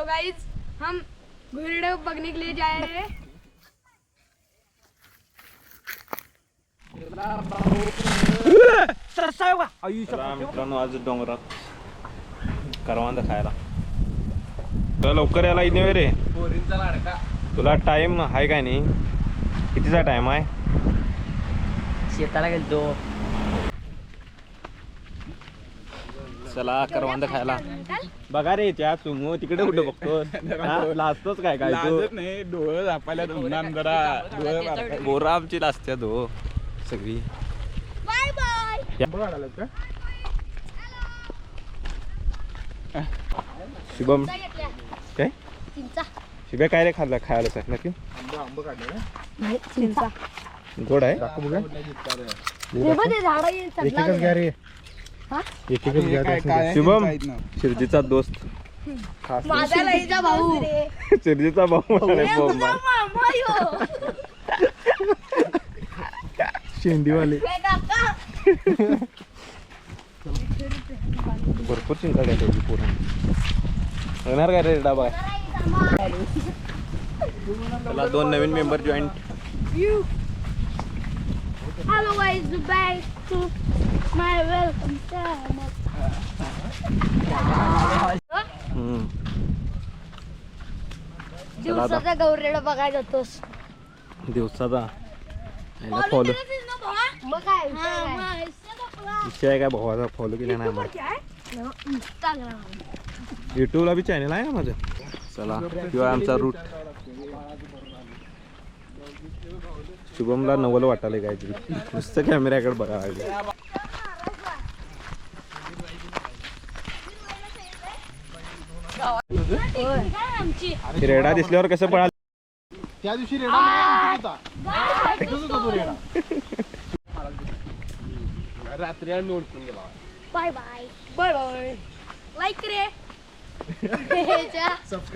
Hello guys, हम घोड़े पकड़ने के लिए जा रहे हैं। मित्रांनो आज डोंगरात करवंद खायला तुला लवकर यायला इथे रे तुला टाइम आहे काय नाही कितीचा टाइम आहे शेताला गेलतो चला करवंद खायला बघा रे त्या सुमो तिकडे कुठे बघतो लाजतोच काय काय तू नाही डोळं झापायला जरा बोरा आमची लाजत्या दो सगळी बाय बाय। शुभम काय चिंचा शिव्या काय रे खाल्ला खायला सर नक्की आंब काढले नाही चिंचा गोड आहे एकच घ्या रे एकच घ्या शुभम शिर्जीचा दोस्त माझा लईचा भाऊ शिर्जीचा भाऊ म्हणाले शेंडीवाले भरपूर चिंता घ्यायची पूर्ण होणार काय रे डाबा चला 2 नवीन member joined Hello guys, back to my welcome channel. दिवसाचा गौरेडा बघायला जातोस दिवसाचा फॉलो मग काय विषय आहे काय भावाचा फॉलो केला नाही मला इंस्टाग्राम युट्यूबला बी चॅनल आहे ना माझं चला किंवा आमचा रूट शुभमला नवल वाटायला काहीतरी नुसतं कॅमेऱ्याकडे बघा रेडा दिसल्यावर कसं पळाल त्या दिवशी रेडा रात्री आम्ही ओळखून गेला bye bye bye bye like करे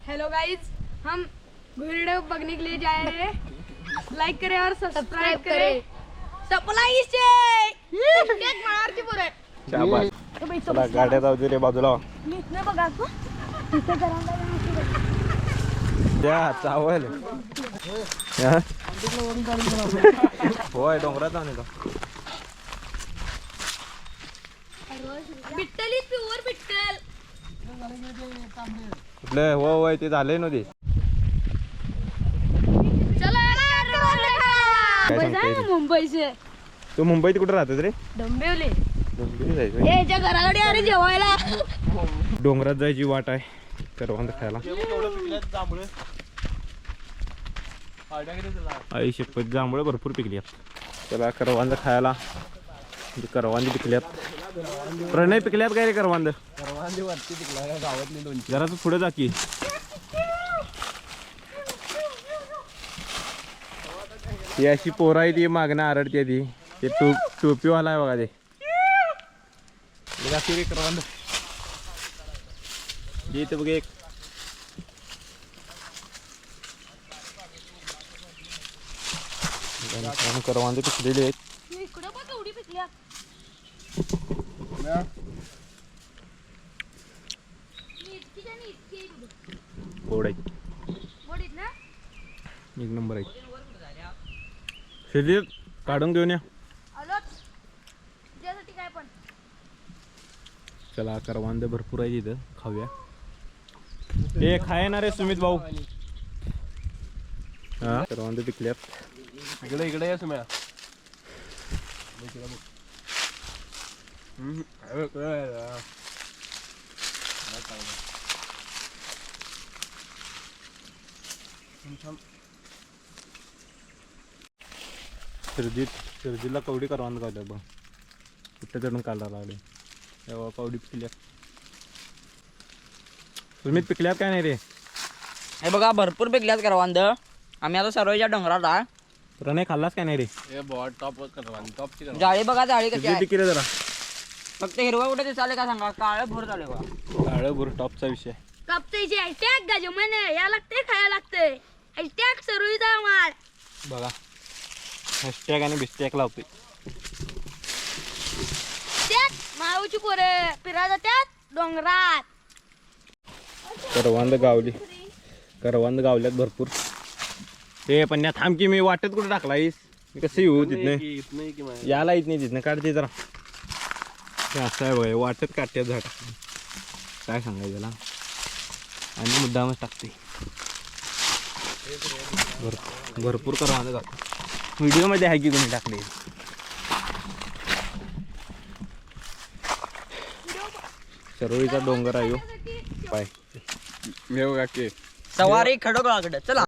हेलो गाइस, हम घोड़े पकड़ने के लिए जा रहे हैं। लाइक करें और सब्सक्राइब करें। सप्लाई से केक मारती पुरे शाबास चला गाड्या जाऊ दे रे बाजूला मी इथने बघा को तिथे करांदा त्या चावल होय डोंगरात जाऊन येतो बिट्टली प्युअर बिट्टल कुठले हो होय ते झाले नव्हते चला काय सांगते मुंबई से तू मुंबईत कुठे राहतोस रे डोंबिवली डोंबिवली जायचं याच्या घराकडे अरे जेवायला डोंगरात जायची वाट आहे करवंद खायला आई शपथ जांभळं भरपूर पिकली चला करवंद खायला करवंद पिकल्यात प्रणय पिकल्यात काय रे करवंद वरती तिकला गावातली दोन जरा तू पुढे जा की ती अशी पोरं आहे ती मागणं आरडते ती ते टोपीवाला आहे बघा ते करवंद इथे बघ एक करवंद पिकलेली आहेत इकडे बघ एवढी पिकल्या गोड आहे मोडीत ना एक नंबर आहे शरीर काढून घेऊन या आलोच त्यासाठी काय पण चला करवंद भरपूर आहे इथं खाऊया हे खायणार आहे सुमित भाऊ हा करवंद पिकल्यात इकडे इकडे या सुम्या शिर्जीला कवडी करवंद काढलं बघ कुठे चढून काढायला लागले तेव्हा कवडी पिकल्यात सुमित पिकल्यात काय नाही रे हे बघा भरपूर पिकल्यात करवंद आम्ही आता सर्वच्या डोंगरात आहे रणे खाल्लास काय नाही रे हे बॉट टॉप करवान टॉपची जाळी बघा जाळी कशी आहे किती रे जरा फक्त हिरवा कुठे दिसाले का सांगा काळं भोर झाले बघा काळं भूर टॉपचा विषय कापतेची हॅशटॅग गजमने या लागते खाया लागते हॅशटॅग सर्वीचा माल बघा हॅशटॅग आणि बिस्टॅग लावते त्यात माऊची पोरे फिरायला त्यात डोंगरात करवंद गावल्यात भरपूर. ते पण थांब की मी वाटत कुठे टाकलायस मी कसं येऊ तिथनं याला येत नाही तिथनं काढते जरा. हे असं आहे बघा वाटत काढते झाड काय सांगायचं त्याला आणि मुद्दामच टाकते. भरपूर करवंद जातो. व्हिडिओमध्ये आहे की कोणी टाकले. सरोईचा डोंगर आहे पाय मी बघा की सवारी खडोगळाकडे चला.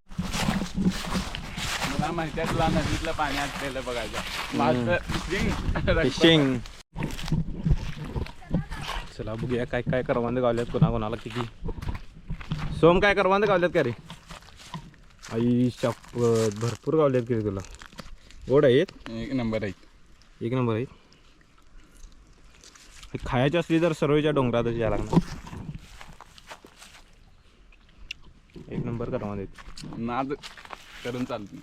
मला माहिती आहे तुला नदीतलं पाणी असलेलं बघायचं माझं फिशिंग. चला बघूया काय काय करवंद गावल्यात कोणाकोणाला किती. सोम काय करवंद गावल्यात का रे? आई शपथ भरपूर गावल्यात की रे तुला. गोड आहेत एक नंबर आहे. एक नंबर आहेत. खायची असली तर सरोईच्या डोंगरातच यायला लागणार. एक नंबर करवंद आहेत. नाद करून चालते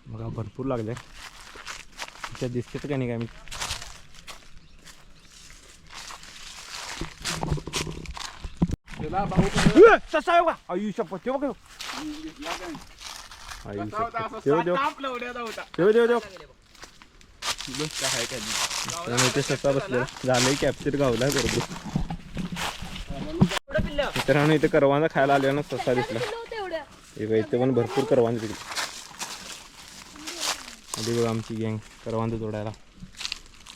बघा भरपूर लागले. त्या दिसतात का नाही काय मी. ससा आहे बघा. आई शपथ ते बघ. आई शपथ देव देव देव देव देव. ते ससा बसले झालंय कॅप्चर गावलाय बरोबर. मित्रांनो इथे करवंद खायला आले ना ससा दिसला. इथे पण भरपूर करवंद तिकडे. आधी बघा आमची गँग करवंद तोडायला.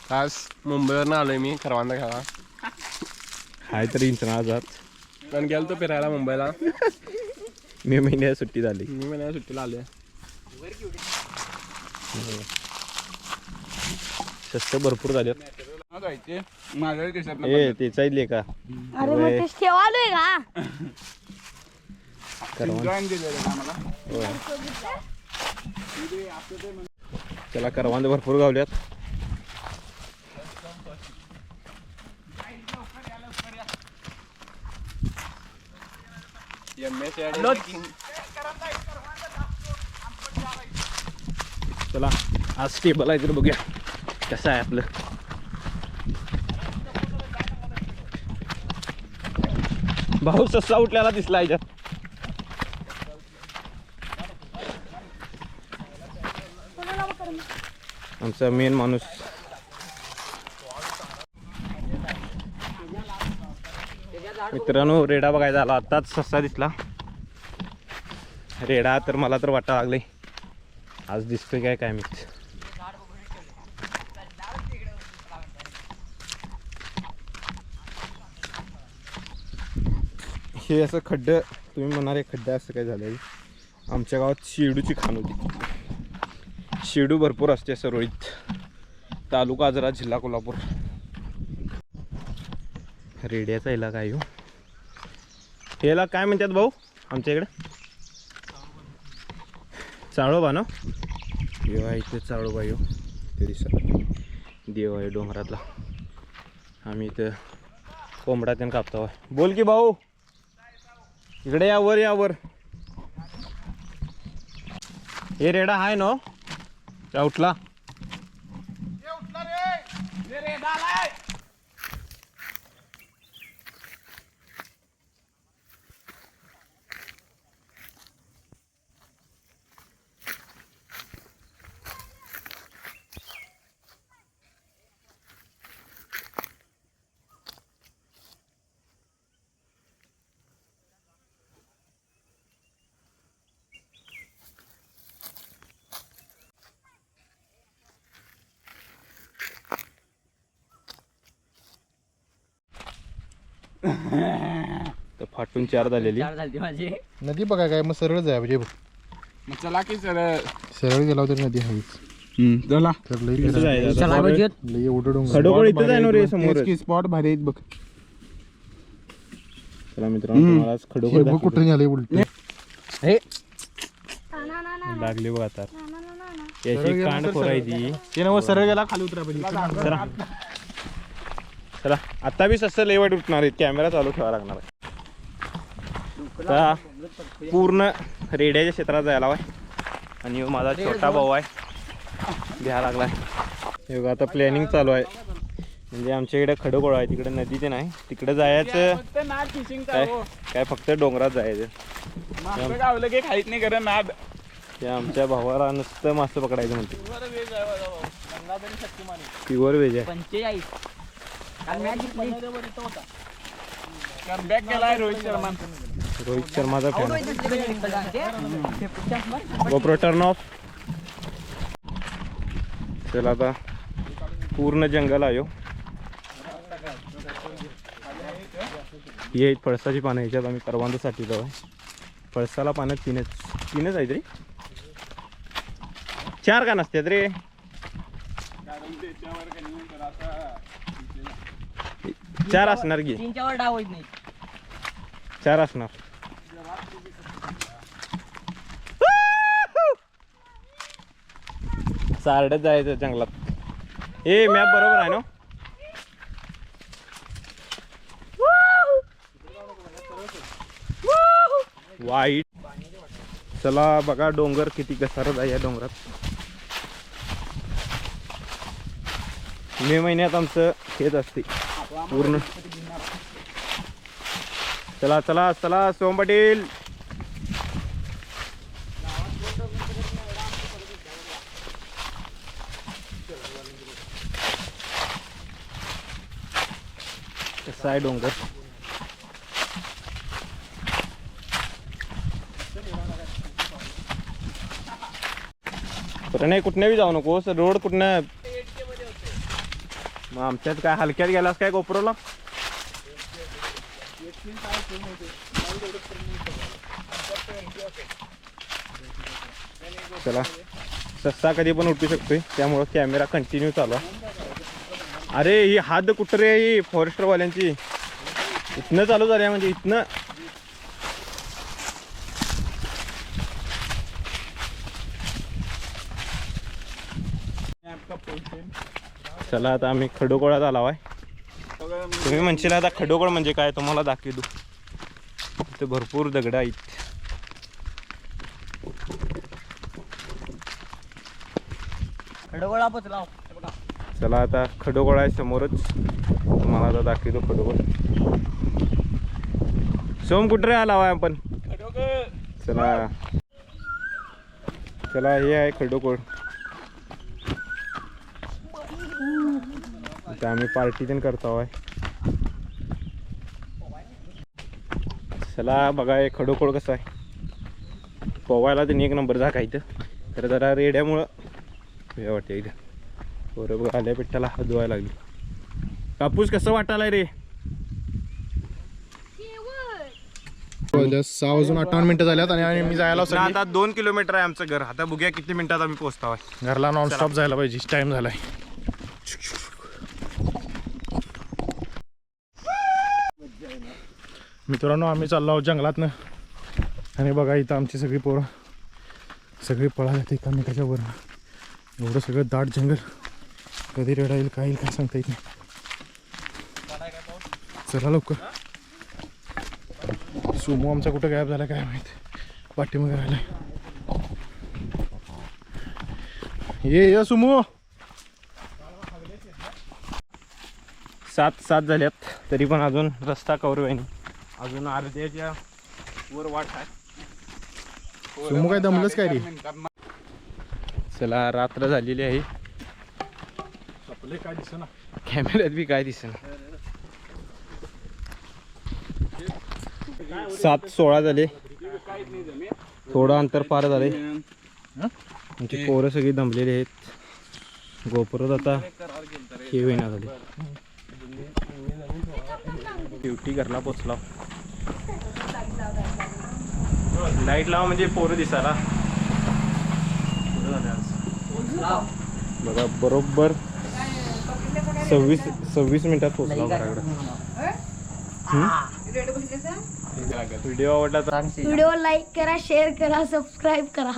खास मुंबईवरून आलोय मी करवंद खायला. हाय तरी इंचना जात पण गेलो तो फिरायला मुंबईला. मे महिन्यात सुट्टी झाली. मी महिन्यात सुट्टीला आलोय. स्वस्त भरपूर झाले. माझ्या ए तेच आहे का अरे मग तेच ठेवालोय का? करवंद. त्याला करवंद भरपूर गावल्यात. चला आज टेबल आहे तर बघूया कसं आहे आपलं. भाऊ ससा उठल्याला दिसला याच्यात. आमचा मेन माणूस मित्रांनो रेडा बघायचा आला. आत्ताच ससा दिसला. रेडा तर मला तर वाटायला लागले आज दिसतोय काय काय मी. हे असं खड्डं तुम्ही म्हणारे खड्डा असं काय झालंय. आमच्या गावात शेडूची खाण होती. शेडू भरपूर असते सरोईत. तालुका आजरा जिल्हा कोल्हापूर. रेड्याचा इलाका आहे. ह्याला काय म्हणतात भाऊ आमच्या इकडे? चाळोबा ना. देव आहे इथे चाळोबा येऊ ते दिसत देव आहे डोंगरातला. आम्ही इथं कोंबडा त्यानं कापतो. बोल की भाऊ इकडे यावर यावर. हे रेडा आहे ना त्या उठला. तर फाटून चार झालेली. माझी नदी बघा काय मग सरळ जाय म्हणजे मग चला की सरळ सरळ गेला तर नदी हवीच. चला तर लई कसं जायचं चला आता? बघूया. लई एवढं डोंगर खडोखड इथं जाय ना रे समोर. स्पॉट भारी आहेत बघ. चला मित्रांनो तुम्हाला आज खडोखड कुठे झाले उलटे हे लागले बघा आता. त्याची कांड फोरायची. ते नव सरळ गेला खाली उतरा पाहिजे. चला चला आता बी सस्तं लय वाईट उठणार आहे. कॅमेरा चालू ठेवावा लागणार आहे. आता पूर्ण रेड्याच्या क्षेत्रात जायला आहे. आणि माझा छोटा भाऊ आहे घ्यायला लागलाय. हे बघा आता प्लॅनिंग चालू आहे. म्हणजे आमच्या इकडे खडोगोळा आहे, तिकडे नदी ते नाही, तिकडे जायचं फक्त नाद फिशिंगचा काय हो. काय फक्त डोंगरात जायचं. मागचं गावलं की खाईत नाही खरं नाद. ते आमच्या भावाला नुसतं मासे पकडायचं म्हणते. बरं वेज आहे बघा भाऊ. गंगाधरी शक्तिमान आहे. प्युअर व्हेज आहे. 45 काल मॅच जिंकली. कमबॅक केलाय रोहित शर्मा. रोहित शर्माचा fan. Fan GoPro turn off. चला आता पूर्ण जंगल आहे हो. ही आहेत पळसाची पानं, ह्याच्यात आम्ही करवंदासाठी जाऊ. पळसाला पानं तीनच आहे तरी 4 का नसतात रे. कारण त्याच्यावर कधी जरासा 4 असणार की, 3च्या वर डाव होत नाही. 4 असणार. सारडत जायचं जंगलात. ए मॅप बरोबर आहे ना. वाईट. चला बघा डोंगर किती घसारत आहे या डोंगरात. मे महिन्यात आमचं हेच असते पूर्ण. चला चला चला सोम पाटील. कसा आहे डोंगर. नाही कुठने बी जाऊ नको रोड कुठनं. मग आमच्यात काय हलक्यात गेलास काय गोप्रोला. चला सस्ता कधी पण उठू शकतोय, त्यामुळं कॅमेरा कंटिन्यू चालू आहे. अरे ही हाद कुठं रे, ही फॉरेस्टरवाल्यांची इथनं चालू झाली म्हणजे इथनं. चला आता आम्ही खडोगोळात आलो आहे. तुम्ही म्हणशील आता खडोगोळ म्हणजे काय, तुम्हाला दाखवतो. इथे भरपूर दगड आहेत. खडोगोळा पोचला. चला आता खडोगोळ आहे समोरच, तुम्हाला आता दाखवतो खडोगोळ. सोम कुठे आला आहे आपण. चला चला हे आहे खडोगोळ. इथं आम्ही पार्टी पण करतो आहे. चला बघा हे खडोगोळ कसं आहे. पोवायला तर एक नंबर जागा इथं, तर जरा रेड्यामुळं हे वाटते. इथं पोरं बघा आल्या पिठ्ठाला हात धुवायला लागली. कापूस कसं वाटायला रे. 6 वाजून 58 मिनिटं झाल्यात आणि मी जायला आता 2 किलोमीटर आहे आमचं घर. आता बघूया किती मिनिटात आम्ही पोहोचतो आहे. घरला नॉनस्टॉप जायला पाहिजे, टाइम झालाय. मित्रांनो आम्ही चाललो आहोत जंगलातनं. आणि बघा इथं आमची सगळी पोरं सगळी पळाल्यात एकामेकाच्या वर. एवढं सगळं दाट जंगल, कधी रेडा येईल काय येईल काय सांगता येत नाही. चला लवकर. सुमो आमचा कुठं गायब झाला काय माहिती, पाठीमागे राहिलाय. ये सुमो. 7 झाल्यात तरी पण अजून रस्ता कव्हर व्हायनी. अजून अर्ध्याच्या वर वाट आहे. सुमो काय दमलंच काय रे. चला रात्र झालेली आहे. काय दिसेना कॅमेऱ्यात बी काय दिसेना. 7:16 झाले. थोडं अंतर पार झाले. आमची पोरं सगळी दमलेली आहेत. गोपुरात आता हे होईना झाली. शेवटी घरला पोचला. लाईट लावा म्हणजे पोरं दिसायला. बघा बरोबर 26 मिनिटात पोहोचला घराकडे. व्हिडिओ आवडला तर व्हिडिओ लाईक करा, शेअर करा, सबस्क्राईब करा.